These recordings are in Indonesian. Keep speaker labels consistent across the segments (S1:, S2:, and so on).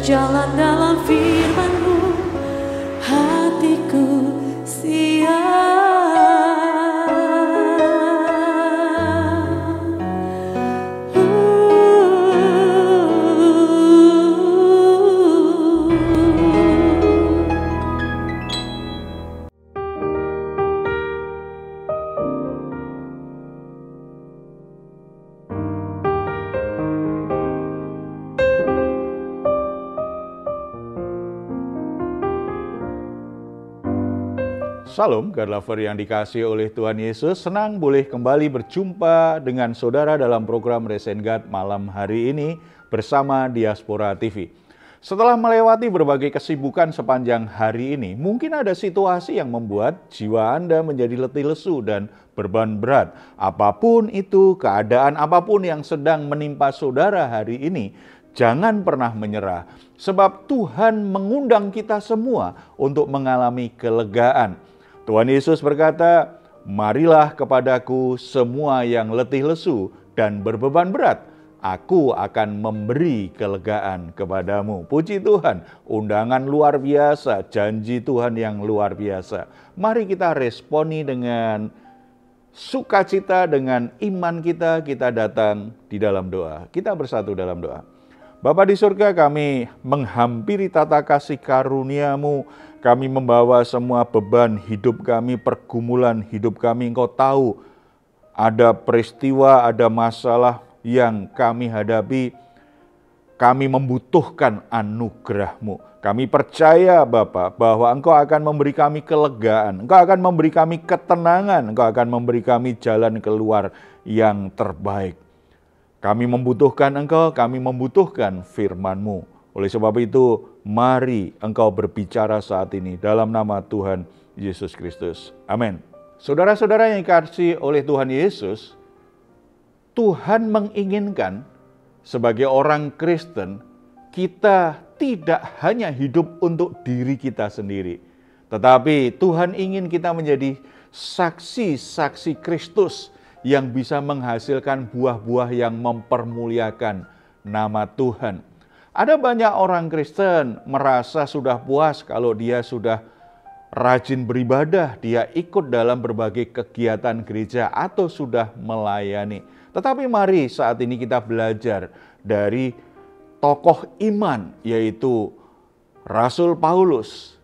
S1: berjalan dalam firman-Mu, hatiku siap.
S2: Salam, God Lover yang dikasihi oleh Tuhan Yesus. Senang boleh kembali berjumpa dengan saudara dalam program Resen God malam hari ini bersama Diaspora TV. Setelah melewati berbagai kesibukan sepanjang hari ini, mungkin ada situasi yang membuat jiwa Anda menjadi letih lesu dan beban berat. Apapun itu, keadaan apapun yang sedang menimpa saudara hari ini, jangan pernah menyerah. Sebab Tuhan mengundang kita semua untuk mengalami kelegaan. Tuhan Yesus berkata, "Marilah kepadaku semua yang letih lesu dan berbeban berat, aku akan memberi kelegaan kepadamu." Puji Tuhan, undangan luar biasa, janji Tuhan yang luar biasa. Mari kita responi dengan sukacita, dengan iman kita datang di dalam doa. Kita bersatu dalam doa. Bapa di surga, kami menghampiri tata kasih karunia-Mu. Kami membawa semua beban hidup kami, pergumulan hidup kami. Engkau tahu ada peristiwa, ada masalah yang kami hadapi. Kami membutuhkan anugerah-Mu. Kami percaya Bapa bahwa Engkau akan memberi kami kelegaan. Engkau akan memberi kami ketenangan. Engkau akan memberi kami jalan keluar yang terbaik. Kami membutuhkan Engkau, kami membutuhkan firman-Mu. Oleh sebab itu, mari Engkau berbicara saat ini dalam nama Tuhan Yesus Kristus. Amin. Saudara-saudara yang dikasihi oleh Tuhan Yesus, Tuhan menginginkan sebagai orang Kristen, kita tidak hanya hidup untuk diri kita sendiri. Tetapi Tuhan ingin kita menjadi saksi-saksi Kristus yang bisa menghasilkan buah-buah yang mempermuliakan nama Tuhan. Ada banyak orang Kristen merasa sudah puas kalau dia sudah rajin beribadah, dia ikut dalam berbagai kegiatan gereja atau sudah melayani. Tetapi mari saat ini kita belajar dari tokoh iman, yaitu Rasul Paulus.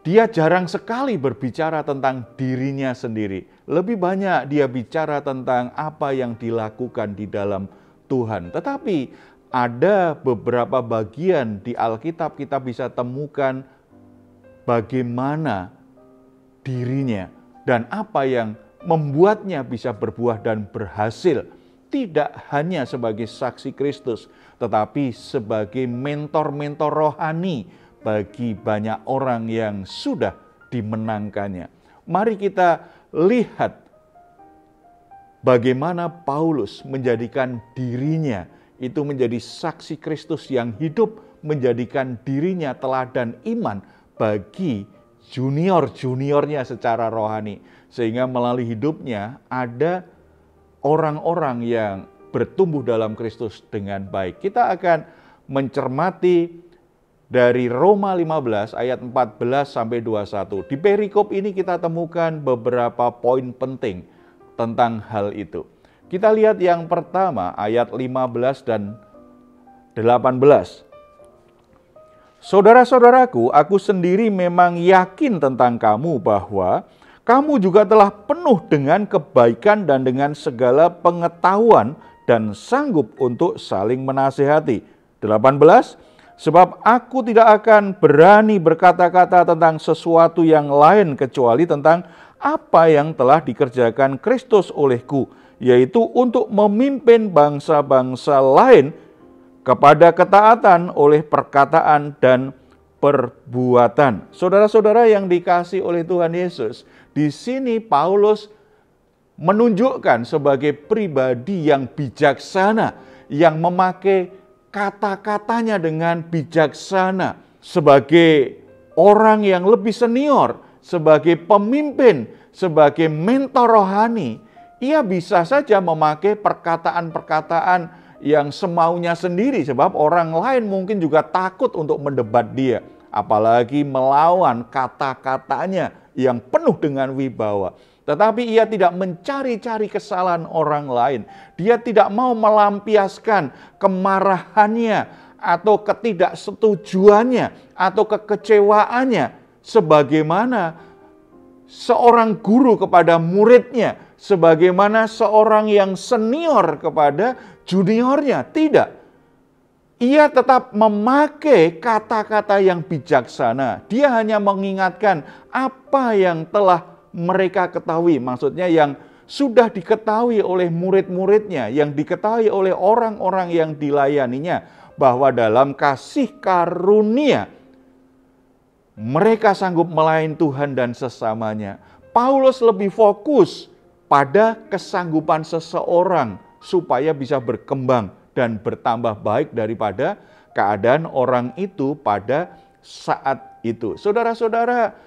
S2: Dia jarang sekali berbicara tentang dirinya sendiri. Lebih banyak dia bicara tentang apa yang dilakukan di dalam Tuhan. Tetapi ada beberapa bagian di Alkitab kita bisa temukan bagaimana dirinya dan apa yang membuatnya bisa berbuah dan berhasil. Tidak hanya sebagai saksi Kristus, tetapi sebagai mentor-mentor rohani bagi banyak orang yang sudah dimenangkannya. Mari kita lihat bagaimana Paulus menjadikan dirinya itu menjadi saksi Kristus yang hidup, menjadikan dirinya teladan iman bagi junior-juniornya secara rohani. Sehingga melalui hidupnya ada orang-orang yang bertumbuh dalam Kristus dengan baik. Kita akan mencermati dari Roma 15 ayat 14 sampai 21. Di perikop ini kita temukan beberapa poin penting tentang hal itu. Kita lihat yang pertama ayat 15 dan 18. "Saudara-saudaraku, aku sendiri memang yakin tentang kamu bahwa kamu juga telah penuh dengan kebaikan dan dengan segala pengetahuan dan sanggup untuk saling menasihati." 18. "Sebab aku tidak akan berani berkata-kata tentang sesuatu yang lain kecuali tentang apa yang telah dikerjakan Kristus olehku, yaitu untuk memimpin bangsa-bangsa lain kepada ketaatan oleh perkataan dan perbuatan." Saudara-saudara yang dikasihi oleh Tuhan Yesus, di sini Paulus menunjukkan sebagai pribadi yang bijaksana, yang memakai kata-katanya dengan bijaksana, sebagai orang yang lebih senior, sebagai pemimpin, sebagai mentor rohani. Ia bisa saja memakai perkataan-perkataan yang semaunya sendiri, sebab orang lain mungkin juga takut untuk mendebat dia, apalagi melawan kata-katanya yang penuh dengan wibawa. Tetapi ia tidak mencari-cari kesalahan orang lain. Dia tidak mau melampiaskan kemarahannya atau ketidaksetujuannya atau kekecewaannya sebagaimana seorang guru kepada muridnya, sebagaimana seorang yang senior kepada juniornya. Tidak. Ia tetap memakai kata-kata yang bijaksana. Dia hanya mengingatkan apa yang telah mereka ketahui, maksudnya yang sudah diketahui oleh murid-muridnya, yang diketahui oleh orang-orang yang dilayaninya, bahwa dalam kasih karunia mereka sanggup melayani Tuhan dan sesamanya. Paulus lebih fokus pada kesanggupan seseorang supaya bisa berkembang dan bertambah baik daripada keadaan orang itu pada saat itu. Saudara-saudara,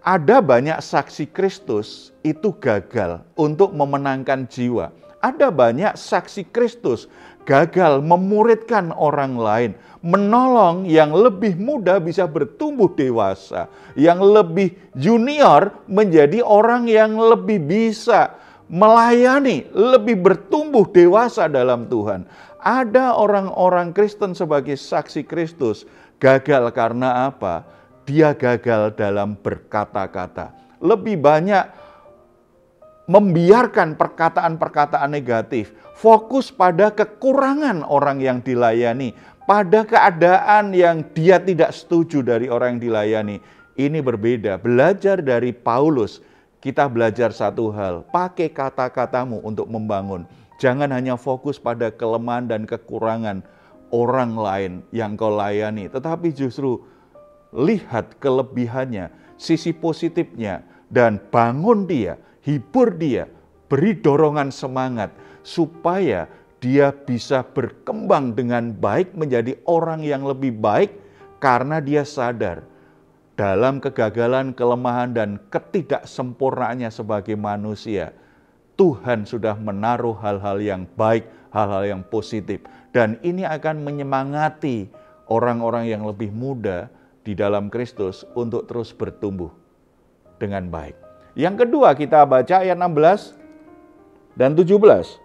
S2: ada banyak saksi Kristus itu gagal untuk memenangkan jiwa. Ada banyak saksi Kristus gagal memuridkan orang lain, menolong yang lebih muda bisa bertumbuh dewasa, yang lebih junior menjadi orang yang lebih bisa melayani, lebih bertumbuh dewasa dalam Tuhan. Ada orang-orang Kristen sebagai saksi Kristus gagal karena apa? Dia gagal dalam berkata-kata. Lebih banyak membiarkan perkataan-perkataan negatif. Fokus pada kekurangan orang yang dilayani. Pada keadaan yang dia tidak setuju dari orang yang dilayani. Ini berbeda. Belajar dari Paulus. Kita belajar satu hal. Pakai kata-katamu untuk membangun. Jangan hanya fokus pada kelemahan dan kekurangan orang lain yang kau layani. Tetapi justru lihat kelebihannya, sisi positifnya, dan bangun dia, hibur dia, beri dorongan semangat, supaya dia bisa berkembang dengan baik menjadi orang yang lebih baik, karena dia sadar dalam kegagalan, kelemahan, dan ketidaksempurnaannya sebagai manusia, Tuhan sudah menaruh hal-hal yang baik, hal-hal yang positif, dan ini akan menyemangati orang-orang yang lebih muda di dalam Kristus untuk terus bertumbuh dengan baik. Yang kedua, kita baca ayat 16 dan 17.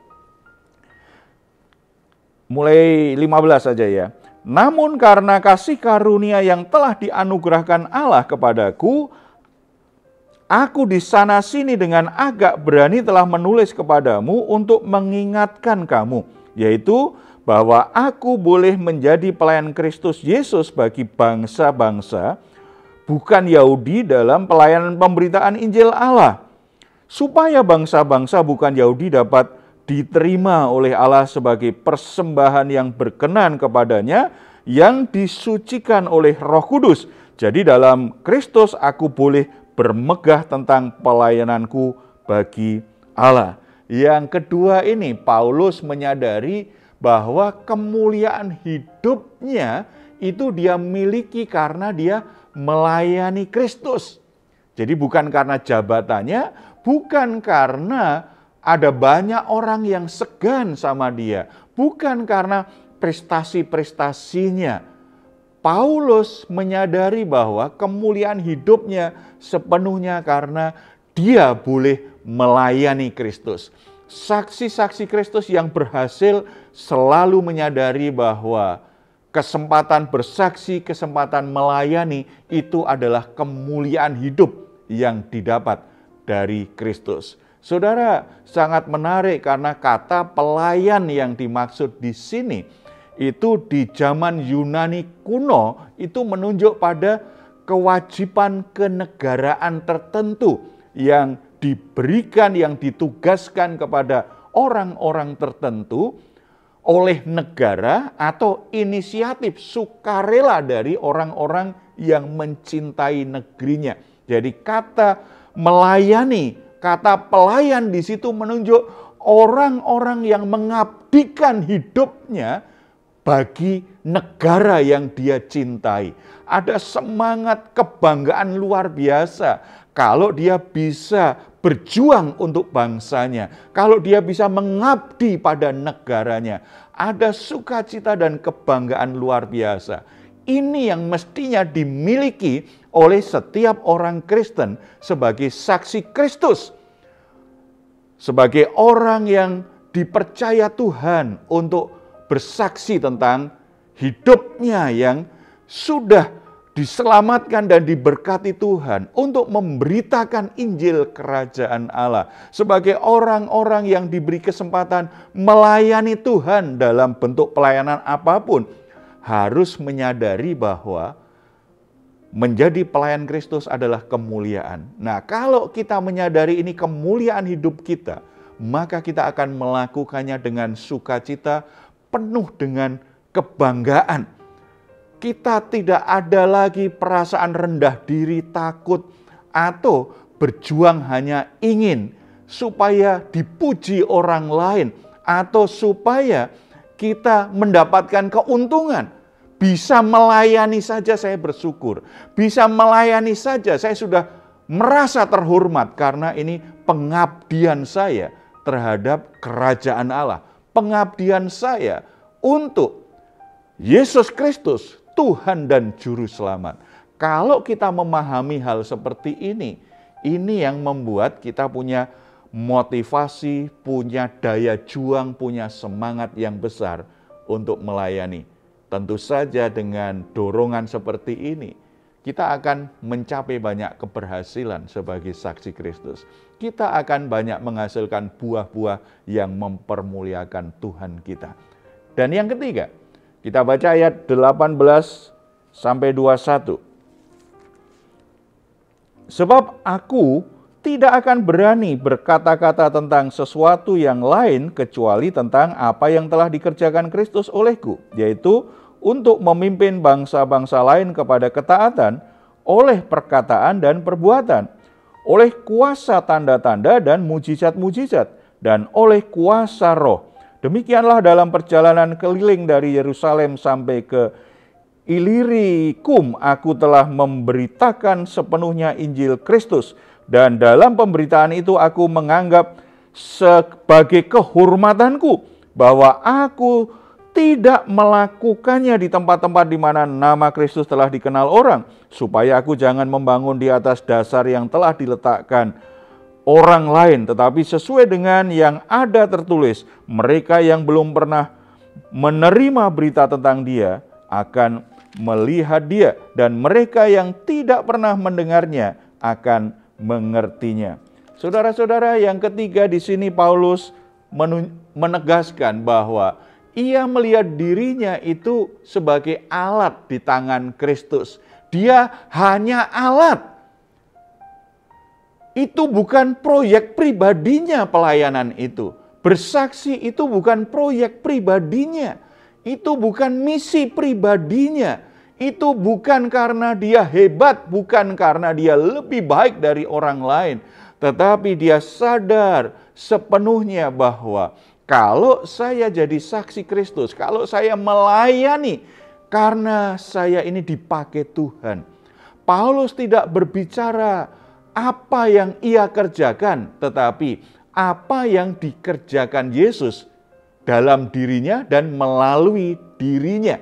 S2: Mulai 15 saja ya. Namun karena kasih karunia yang telah dianugerahkan Allah kepadaku, aku di sana sini dengan agak berani telah menulis kepadamu untuk mengingatkan kamu, yaitu bahwa aku boleh menjadi pelayan Kristus Yesus bagi bangsa-bangsa, bukan Yahudi dalam pelayanan pemberitaan Injil Allah, supaya bangsa-bangsa bukan Yahudi dapat diterima oleh Allah sebagai persembahan yang berkenan kepadanya, yang disucikan oleh Roh Kudus. Jadi dalam Kristus aku boleh bermegah tentang pelayananku bagi Allah. Yang kedua ini, Paulus menyadari bahwa kemuliaan hidupnya itu dia miliki karena dia melayani Kristus. Jadi bukan karena jabatannya, bukan karena ada banyak orang yang segan sama dia, bukan karena prestasi-prestasinya. Paulus menyadari bahwa kemuliaan hidupnya sepenuhnya karena dia boleh melayani Kristus. Saksi-saksi Kristus yang berhasil selalu menyadari bahwa kesempatan bersaksi, kesempatan melayani itu adalah kemuliaan hidup yang didapat dari Kristus. Saudara, sangat menarik karena kata pelayan yang dimaksud di sini itu di zaman Yunani kuno itu menunjuk pada kewajiban kenegaraan tertentu yang diberikan, yang ditugaskan kepada orang-orang tertentu oleh negara atau inisiatif sukarela dari orang-orang yang mencintai negerinya. Jadi kata melayani, kata pelayan di situ menunjuk orang-orang yang mengabdikan hidupnya bagi negara yang dia cintai. Ada semangat kebanggaan luar biasa kalau dia bisa berjuang untuk bangsanya, kalau dia bisa mengabdi pada negaranya, ada sukacita dan kebanggaan luar biasa. Ini yang mestinya dimiliki oleh setiap orang Kristen sebagai saksi Kristus. Sebagai orang yang dipercaya Tuhan untuk bersaksi tentang hidupnya yang sudah diselamatkan dan diberkati Tuhan untuk memberitakan Injil Kerajaan Allah. Sebagai orang-orang yang diberi kesempatan melayani Tuhan dalam bentuk pelayanan apapun, harus menyadari bahwa menjadi pelayan Kristus adalah kemuliaan. Nah, kalau kita menyadari ini kemuliaan hidup kita, maka kita akan melakukannya dengan sukacita, penuh dengan kebanggaan. Kita tidak ada lagi perasaan rendah diri, takut, atau berjuang hanya ingin supaya dipuji orang lain, atau supaya kita mendapatkan keuntungan. Bisa melayani saja saya bersyukur. Bisa melayani saja saya sudah merasa terhormat karena ini pengabdian saya terhadap kerajaan Allah. Pengabdian saya untuk Yesus Kristus, Tuhan dan Juru Selamat. Kalau kita memahami hal seperti ini yang membuat kita punya motivasi, punya daya juang, punya semangat yang besar untuk melayani. Tentu saja dengan dorongan seperti ini, kita akan mencapai banyak keberhasilan sebagai saksi Kristus. Kita akan banyak menghasilkan buah-buah yang mempermuliakan Tuhan kita. Dan yang ketiga, kita baca ayat 18 sampai 21. Sebab aku tidak akan berani berkata-kata tentang sesuatu yang lain kecuali tentang apa yang telah dikerjakan Kristus olehku, yaitu untuk memimpin bangsa-bangsa lain kepada ketaatan oleh perkataan dan perbuatan, oleh kuasa tanda-tanda dan mujizat-mujizat, dan oleh kuasa roh. Demikianlah dalam perjalanan keliling dari Yerusalem sampai ke Ilirikum, aku telah memberitakan sepenuhnya Injil Kristus, dan dalam pemberitaan itu aku menganggap sebagai kehormatanku bahwa aku tidak melakukannya di tempat-tempat di mana nama Kristus telah dikenal orang, supaya aku jangan membangun di atas dasar yang telah diletakkan orang lain, tetapi sesuai dengan yang ada tertulis, mereka yang belum pernah menerima berita tentang Dia akan melihat Dia, dan mereka yang tidak pernah mendengarnya akan mengertinya. Saudara-saudara, yang ketiga di sini Paulus menegaskan bahwa ia melihat dirinya itu sebagai alat di tangan Kristus. Dia hanya alat. Itu bukan proyek pribadinya pelayanan itu. Bersaksi itu bukan proyek pribadinya. Itu bukan misi pribadinya. Itu bukan karena dia hebat, bukan karena dia lebih baik dari orang lain. Tetapi dia sadar sepenuhnya bahwa kalau saya jadi saksi Kristus, kalau saya melayani karena saya ini dipakai Tuhan. Paulus tidak berbicara apa yang ia kerjakan, tetapi apa yang dikerjakan Yesus dalam dirinya dan melalui dirinya.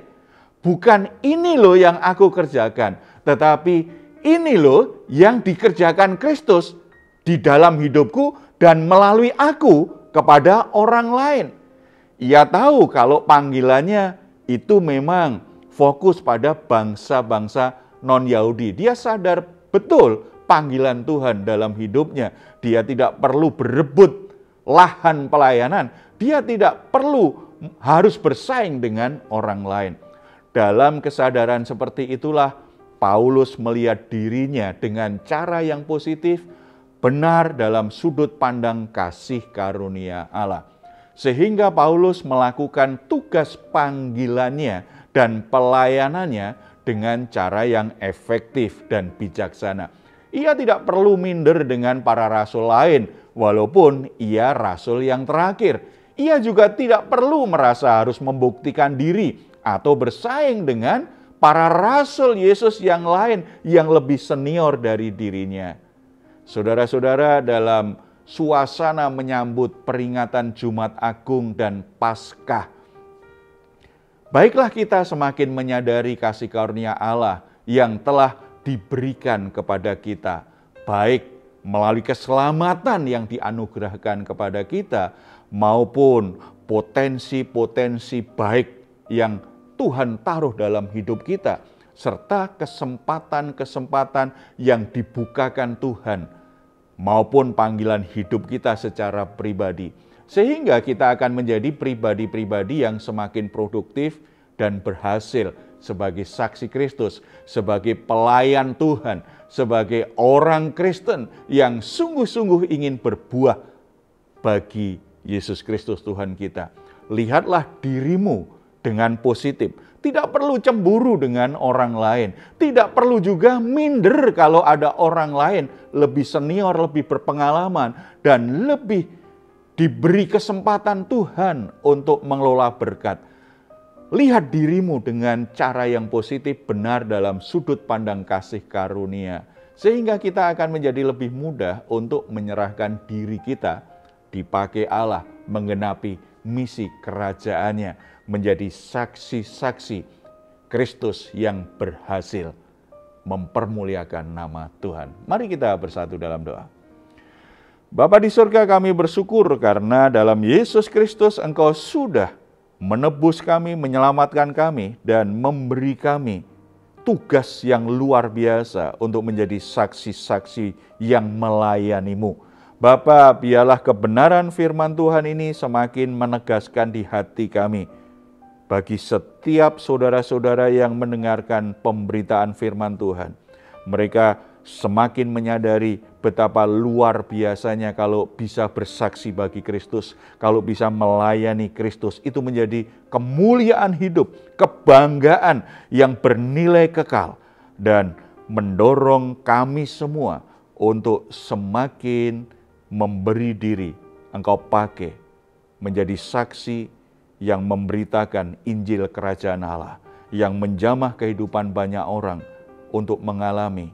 S2: Bukan ini loh yang aku kerjakan, tetapi ini loh yang dikerjakan Kristus di dalam hidupku dan melalui aku kepada orang lain. Ia tahu kalau panggilannya itu memang fokus pada bangsa-bangsa non-Yahudi. Dia sadar betul panggilan Tuhan dalam hidupnya. Dia tidak perlu berebut lahan pelayanan. Dia tidak perlu harus bersaing dengan orang lain. Dalam kesadaran seperti itulah Paulus melihat dirinya dengan cara yang positif, benar dalam sudut pandang kasih karunia Allah. Sehingga Paulus melakukan tugas panggilannya dan pelayanannya dengan cara yang efektif dan bijaksana. Ia tidak perlu minder dengan para rasul lain, walaupun ia rasul yang terakhir. Ia juga tidak perlu merasa harus membuktikan diri atau bersaing dengan para rasul Yesus yang lain yang lebih senior dari dirinya. Saudara-saudara, dalam suasana menyambut peringatan Jumat Agung dan Paskah, baiklah kita semakin menyadari kasih karunia Allah yang telah diberikan kepada kita, baik melalui keselamatan yang dianugerahkan kepada kita, maupun potensi-potensi baik yang Tuhan taruh dalam hidup kita, serta kesempatan-kesempatan yang dibukakan Tuhan, maupun panggilan hidup kita secara pribadi. Sehingga kita akan menjadi pribadi-pribadi yang semakin produktif dan berhasil sebagai saksi Kristus, sebagai pelayan Tuhan, sebagai orang Kristen yang sungguh-sungguh ingin berbuah bagi Yesus Kristus Tuhan kita. Lihatlah dirimu dengan positif. Tidak perlu cemburu dengan orang lain. Tidak perlu juga minder kalau ada orang lain lebih senior, lebih berpengalaman, dan lebih diberi kesempatan Tuhan untuk mengelola berkat. Lihat dirimu dengan cara yang positif, benar dalam sudut pandang kasih karunia. Sehingga kita akan menjadi lebih mudah untuk menyerahkan diri kita dipakai Allah menggenapi misi kerajaannya, menjadi saksi-saksi Kristus yang berhasil mempermuliakan nama Tuhan. Mari kita bersatu dalam doa. Bapa di surga, kami bersyukur karena dalam Yesus Kristus Engkau sudah menebus kami, menyelamatkan kami, dan memberi kami tugas yang luar biasa untuk menjadi saksi-saksi yang melayani-Mu. Bapa, biarlah kebenaran firman Tuhan ini semakin menegaskan di hati kami. Bagi setiap saudara-saudara yang mendengarkan pemberitaan firman Tuhan, mereka semakin menyadari betapa luar biasanya kalau bisa bersaksi bagi Kristus, kalau bisa melayani Kristus. Itu menjadi kemuliaan hidup, kebanggaan yang bernilai kekal, dan mendorong kami semua untuk semakin memberi diri Engkau pakai menjadi saksi yang memberitakan Injil Kerajaan Allah, yang menjamah kehidupan banyak orang untuk mengalami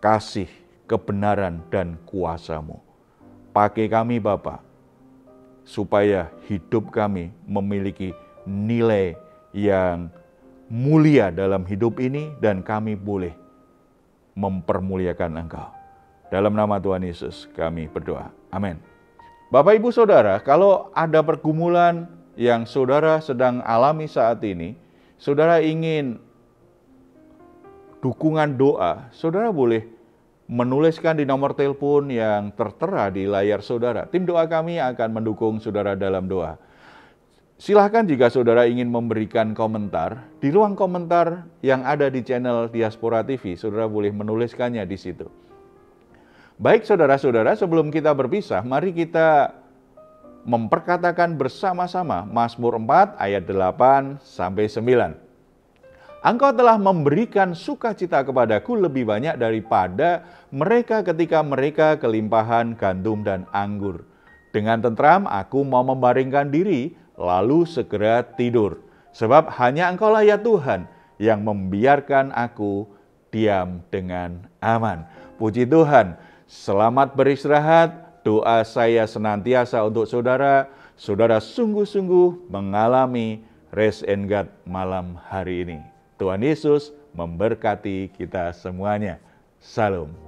S2: kasih, kebenaran, dan kuasa-Mu. Pakai kami Bapa, supaya hidup kami memiliki nilai yang mulia dalam hidup ini, dan kami boleh mempermuliakan Engkau. Dalam nama Tuhan Yesus kami berdoa. Amin. Bapak, Ibu, Saudara, kalau ada pergumulan yang saudara sedang alami saat ini, saudara ingin dukungan doa, saudara boleh menuliskan di nomor telepon yang tertera di layar saudara. Tim doa kami akan mendukung saudara dalam doa. Silahkan jika saudara ingin memberikan komentar, di ruang komentar yang ada di channel Diaspora TV, saudara boleh menuliskannya di situ. Baik saudara-saudara, sebelum kita berpisah, mari kita memperkatakan bersama-sama Mazmur 4 ayat 8-9. Engkau telah memberikan sukacita kepadaku lebih banyak daripada mereka ketika mereka kelimpahan gandum dan anggur. Dengan tentram aku mau membaringkan diri, lalu segera tidur. Sebab hanya Engkaulah ya Tuhan yang membiarkan aku diam dengan aman. Puji Tuhan, selamat beristirahat. Doa saya senantiasa untuk saudara, saudara sungguh-sungguh mengalami Rest and God malam hari ini. Tuhan Yesus memberkati kita semuanya. Salam.